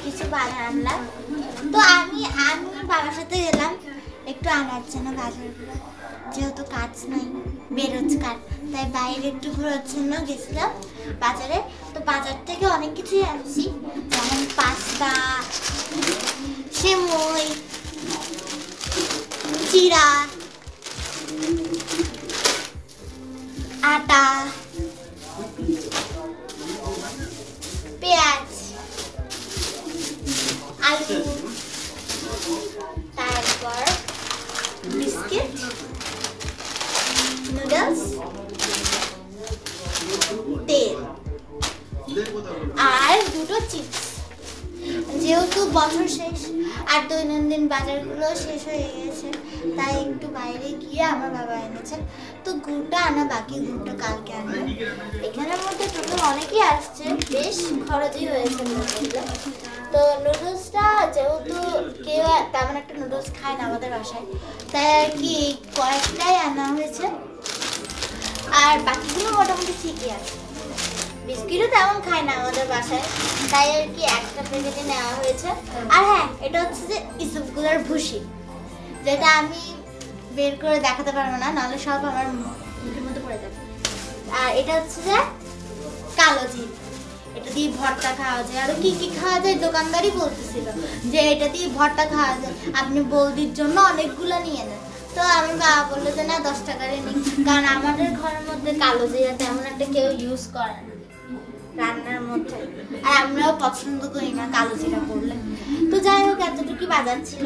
কিছু বাজার আনলাম। তো আমি বাবার সাথে গেলাম একটু আনার জন্য বাজারগুলো, যেহেতু কাজ নাই বেরোজগার, তাই বাইরে একটু ঘোরার জন্য গেছিলাম বাজারে। তো বাজার থেকে অনেক কিছুই আনছি, যেমন পাস্তা, সেমই, চিড়া, আটা, পেঁয়াজ, আলু, তারপর বিস্কিট, নুডলস, তেল আর দুটো চিপস। যেহেতু বছর শেষ আর দৈনন্দিন বাজারগুলো শেষ হয়ে গেছে, তাই একটু বাইরে গিয়ে আমার বাবা এনেছে। তো গুড়টা আনা বাকি, গুড়টা কালকে আনবে। এখানের মধ্যে টোটাল অনেকেই আসছে, বেশ খরচই হয়েছে নুডলসটা। তো নুডলসটা যেহেতু কেউ তেমন একটা নুডলস খায় না আমাদের বাসায়, তাই আর কি কয়েকটাই আনা হয়েছে, আর বাকিগুলো মোটামুটি ঠিকই আছে। বিস্কিটও তেমন খায় না আমাদের বাসায়, তাই আর কি একটা প্যাকেটে নেওয়া হয়েছে। আর হ্যাঁ, এটা হচ্ছে যে ইসবগুলোর ভুসি, যেটা আমি বের করে দেখাতে পারবো না, নাহলে সব আমার মুখের মধ্যে পড়ে যাবে। আর এটা হচ্ছে যে কালো জিরা, এটা দিয়ে ভর্তা খাওয়া যায়। আর কি কি খাওয়া যায় দোকানদারই বলতেছিল যে এটা দিয়ে ভর্তা খাওয়া যায়, আপনি বৌদির জন্য অনেকগুলো নিয়ে নেন। তো আমার বাবা বললো যে না 10 টাকারই নিই, কারণ আমাদের ঘরের মধ্যে কালো জিরা তেমন একটা কেউ ইউজ করে না রান্নার মধ্যে, আর আমরাও পছন্দ করি না কালো জিরা পড়লে। তো যাই হোক, এতটুকু বাজার ছিল।